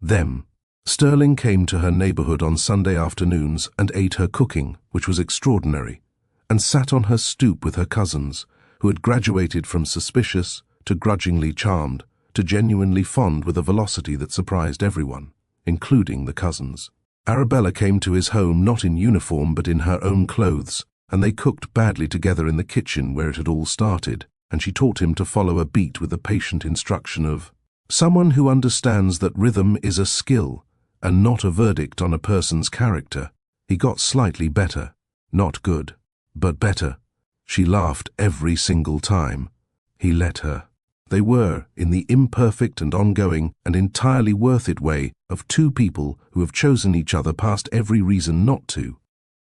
them. Sterling came to her neighborhood on Sunday afternoons and ate her cooking, which was extraordinary, and sat on her stoop with her cousins, who had graduated from suspicious to grudgingly charmed to genuinely fond with a velocity that surprised everyone, including the cousins. Arabella came to his home not in uniform but in her own clothes, and they cooked badly together in the kitchen where it had all started, and she taught him to follow a beat with the patient instruction of someone who understands that rhythm is a skill and not a verdict on a person's character. He got slightly better, not good, but better. She laughed every single time. He let her. They were, in the imperfect and ongoing and entirely worth it way of two people who have chosen each other past every reason not to,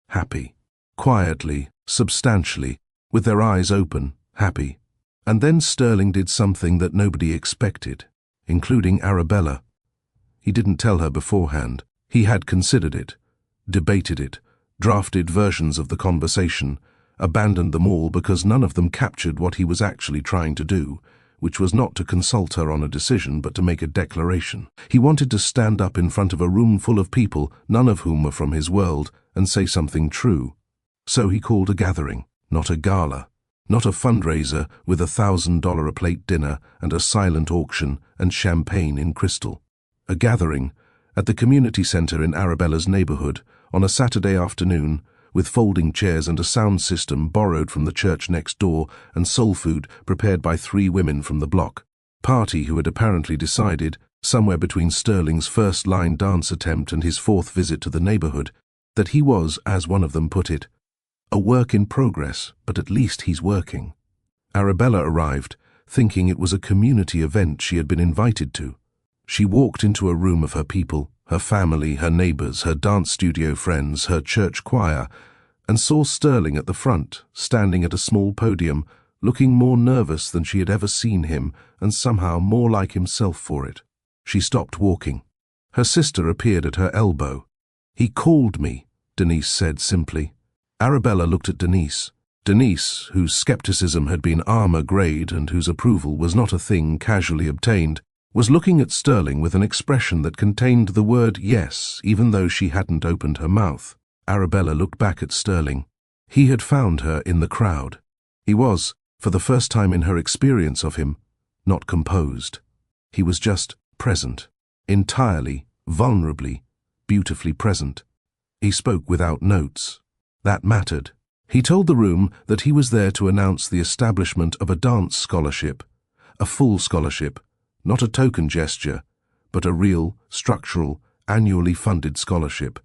happy. Quietly, substantially, with their eyes open, happy. And then Sterling did something that nobody expected, including Arabella. He didn't tell her beforehand. He had considered it, debated it, drafted versions of the conversation, abandoned them all because none of them captured what he was actually trying to do, which was not to consult her on a decision but to make a declaration. He wanted to stand up in front of a room full of people, none of whom were from his world, and say something true. So he called a gathering, not a gala, not a fundraiser with $1,000 a plate dinner and a silent auction and champagne in crystal. A gathering at the community center in Arabella's neighborhood on a Saturday afternoon, with folding chairs and a sound system borrowed from the church next door and soul food prepared by 3 women from the block. Party who had apparently decided, somewhere between Sterling's first-line dance attempt and his 4th visit to the neighborhood, that he was, as one of them put it, a work in progress, but at least he's working. Arabella arrived, thinking it was a community event she had been invited to. She walked into a room of her people, her family, her neighbors, her dance studio friends, her church choir, and saw Sterling at the front, standing at a small podium, looking more nervous than she had ever seen him and somehow more like himself for it. She stopped walking. Her sister appeared at her elbow. "He called me," Denise said simply. Arabella looked at Denise. Denise, whose skepticism had been armor-grade and whose approval was not a thing casually obtained, was looking at Sterling with an expression that contained the word yes, even though she hadn't opened her mouth. Arabella looked back at Sterling. He had found her in the crowd. He was, for the first time in her experience of him, not composed. He was just present, entirely, vulnerably, beautifully present. He spoke without notes. That mattered. He told the room that he was there to announce the establishment of a dance scholarship, a full scholarship, not a token gesture, but a real, structural, annually funded scholarship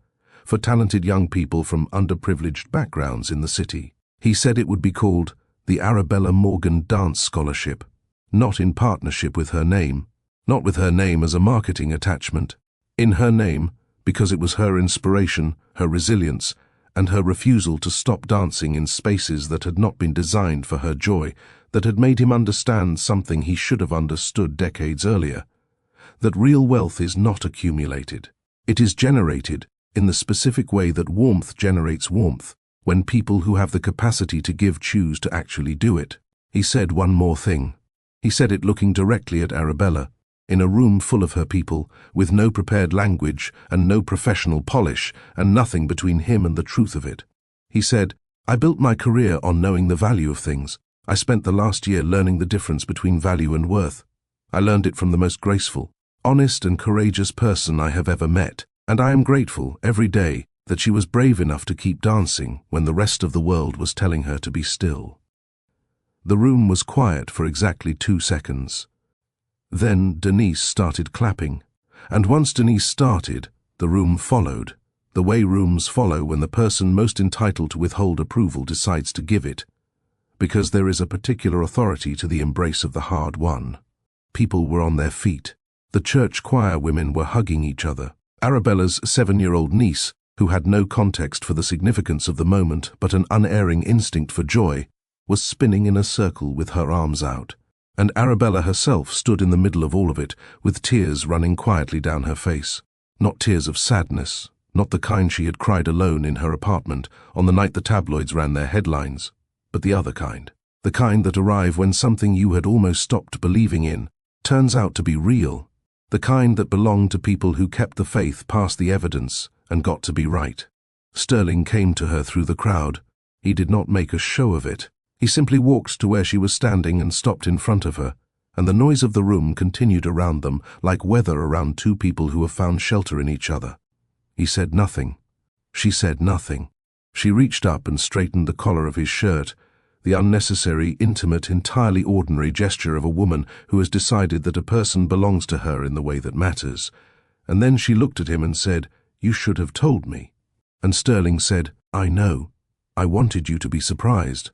for talented young people from underprivileged backgrounds in the city. He said it would be called the Arabella Morgan Dance Scholarship, not in partnership with her name, not with her name as a marketing attachment, in her name because it was her inspiration, her resilience, and her refusal to stop dancing in spaces that had not been designed for her joy, that had made him understand something he should have understood decades earlier, that real wealth is not accumulated. It is generated in the specific way that warmth generates warmth, when people who have the capacity to give choose to actually do it. He said one more thing. He said it looking directly at Arabella, in a room full of her people, with no prepared language and no professional polish and nothing between him and the truth of it. He said, "I built my career on knowing the value of things. I spent the last year learning the difference between value and worth. I learned it from the most graceful, honest and courageous person I have ever met, and I am grateful every day that she was brave enough to keep dancing when the rest of the world was telling her to be still. The room was quiet for exactly 2 seconds. Then Denise started clapping, and once Denise started, the room followed, the way rooms follow when the person most entitled to withhold approval decides to give it, because there is a particular authority to the embrace of the hard-won. People were on their feet. The church choir women were hugging each other. Arabella's 7-year-old niece, who had no context for the significance of the moment but an unerring instinct for joy, was spinning in a circle with her arms out, and Arabella herself stood in the middle of all of it, with tears running quietly down her face. Not tears of sadness, not the kind she had cried alone in her apartment on the night the tabloids ran their headlines, but the other kind. The kind that arrive when something you had almost stopped believing in turns out to be real. The kind that belonged to people who kept the faith past the evidence and got to be right. Sterling came to her through the crowd. He did not make a show of it. He simply walked to where she was standing and stopped in front of her, and the noise of the room continued around them like weather around two people who have found shelter in each other. He said nothing. She said nothing. She reached up and straightened the collar of his shirt, the unnecessary, intimate, entirely ordinary gesture of a woman who has decided that a person belongs to her in the way that matters. And then she looked at him and said, "You should have told me." And Sterling said, "I know. I wanted you to be surprised."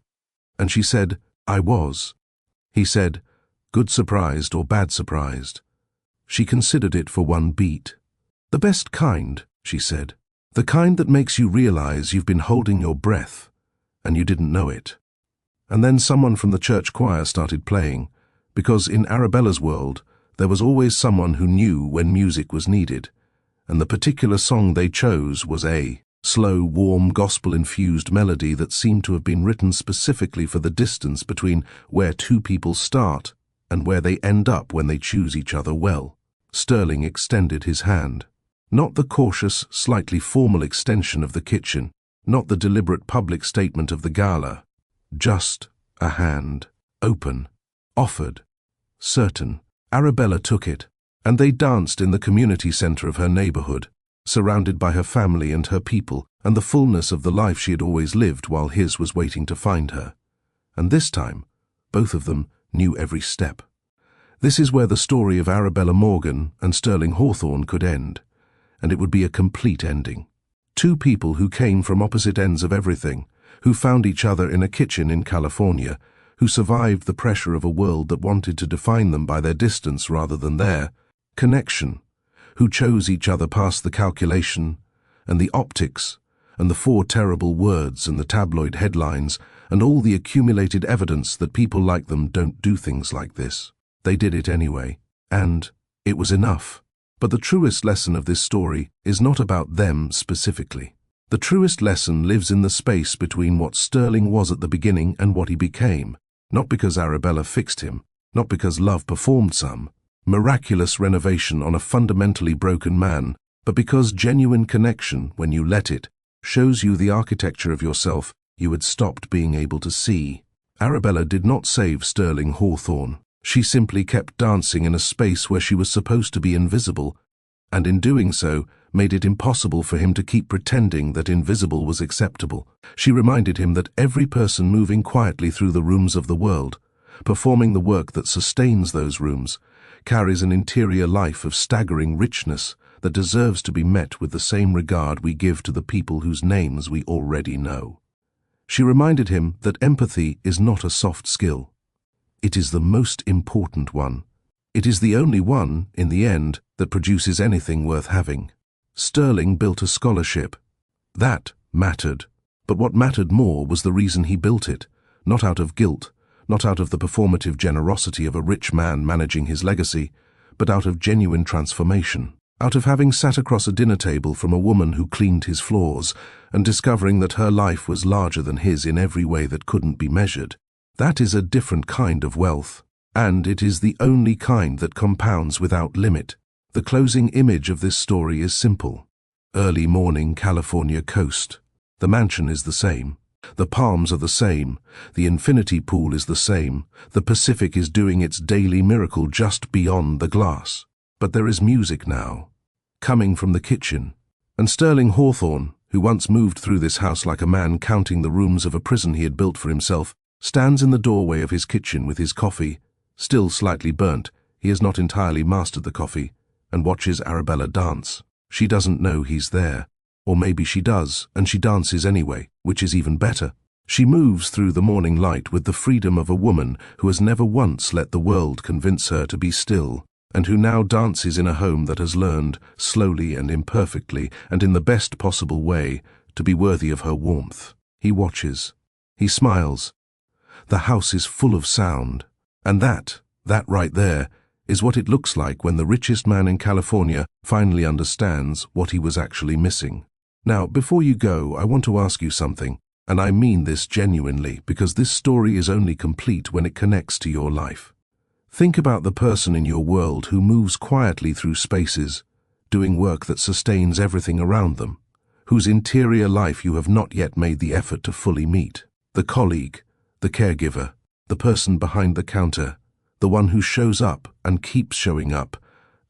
And she said, "I was." He said, "Good surprised or bad surprised?" She considered it for one beat. "The best kind," she said. "The kind that makes you realize you've been holding your breath, and you didn't know it." And then someone from the church choir started playing, because in Arabella's world, there was always someone who knew when music was needed, and the particular song they chose was a slow, warm, gospel-infused melody that seemed to have been written specifically for the distance between where two people start and where they end up when they choose each other well. Sterling extended his hand. Not the cautious, slightly formal extension of the kitchen, not the deliberate public statement of the gala. Just a hand, open, offered, certain. Arabella took it, and they danced in the community center of her neighborhood, surrounded by her family and her people and the fullness of the life she had always lived while his was waiting to find her. And this time, both of them knew every step. This is where the story of Arabella Morgan and Sterling Hawthorne could end, and it would be a complete ending. Two people who came from opposite ends of everything, who found each other in a kitchen in California, who survived the pressure of a world that wanted to define them by their distance rather than their connection, who chose each other past the calculation and the optics and the 4 terrible words and the tabloid headlines and all the accumulated evidence that people like them don't do things like this. They did it anyway, and it was enough. But the truest lesson of this story is not about them specifically. The truest lesson lives in the space between what Sterling was at the beginning and what he became, not because Arabella fixed him, not because love performed some miraculous renovation on a fundamentally broken man, but because genuine connection, when you let it, shows you the architecture of yourself you had stopped being able to see. Arabella did not save Sterling Hawthorne. She simply kept dancing in a space where she was supposed to be invisible, and in doing so, made it impossible for him to keep pretending that invisible was acceptable. She reminded him that every person moving quietly through the rooms of the world, performing the work that sustains those rooms, carries an interior life of staggering richness that deserves to be met with the same regard we give to the people whose names we already know. She reminded him that empathy is not a soft skill. It is the most important one. It is the only one, in the end, that produces anything worth having. Sterling built a scholarship. That mattered. But what mattered more was the reason he built it, not out of guilt, not out of the performative generosity of a rich man managing his legacy, but out of genuine transformation, out of having sat across a dinner table from a woman who cleaned his floors and discovering that her life was larger than his in every way that couldn't be measured. That is a different kind of wealth, and it is the only kind that compounds without limit. The closing image of this story is simple. Early morning California coast. The mansion is the same. The palms are the same. The infinity pool is the same. The Pacific is doing its daily miracle just beyond the glass. But there is music now, coming from the kitchen, and Sterling Hawthorne, who once moved through this house like a man counting the rooms of a prison he had built for himself, stands in the doorway of his kitchen with his coffee, still slightly burnt, he has not entirely mastered the coffee, and watches Arabella dance. She doesn't know he's there, or maybe she does, and she dances anyway, which is even better. She moves through the morning light with the freedom of a woman who has never once let the world convince her to be still, and who now dances in a home that has learned, slowly and imperfectly, and in the best possible way, to be worthy of her warmth. He watches. He smiles. The house is full of sound, and that right there, is what it looks like when the richest man in California finally understands what he was actually missing. Now, before you go, I want to ask you something, and I mean this genuinely, because this story is only complete when it connects to your life. Think about the person in your world who moves quietly through spaces, doing work that sustains everything around them, whose interior life you have not yet made the effort to fully meet. The colleague, the caregiver, the person behind the counter, the one who shows up and keeps showing up,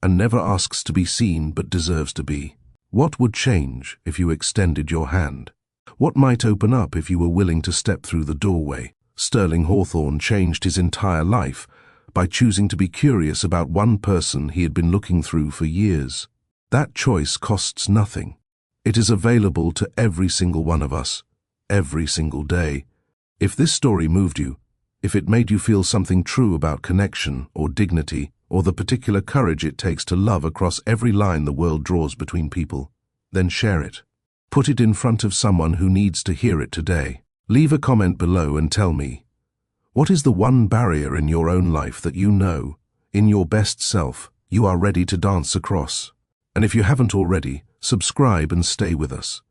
and never asks to be seen but deserves to be. What would change if you extended your hand? What might open up if you were willing to step through the doorway? Sterling Hawthorne changed his entire life by choosing to be curious about one person he had been looking through for years. That choice costs nothing. It is available to every single one of us, every single day. If this story moved you, if it made you feel something true about connection or dignity, or the particular courage it takes to love across every line the world draws between people, then share it. Put it in front of someone who needs to hear it today. Leave a comment below and tell me, what is the one barrier in your own life that you know, in your best self, you are ready to dance across? And if you haven't already, subscribe and stay with us.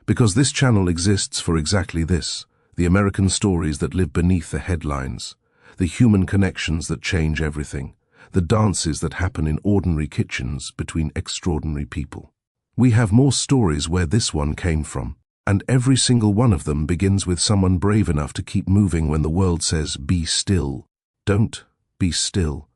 Because this channel exists for exactly this, the American stories that live beneath the headlines, the human connections that change everything, the dances that happen in ordinary kitchens between extraordinary people. We have more stories where this one came from, and every single one of them begins with someone brave enough to keep moving when the world says, be still. Don't be still.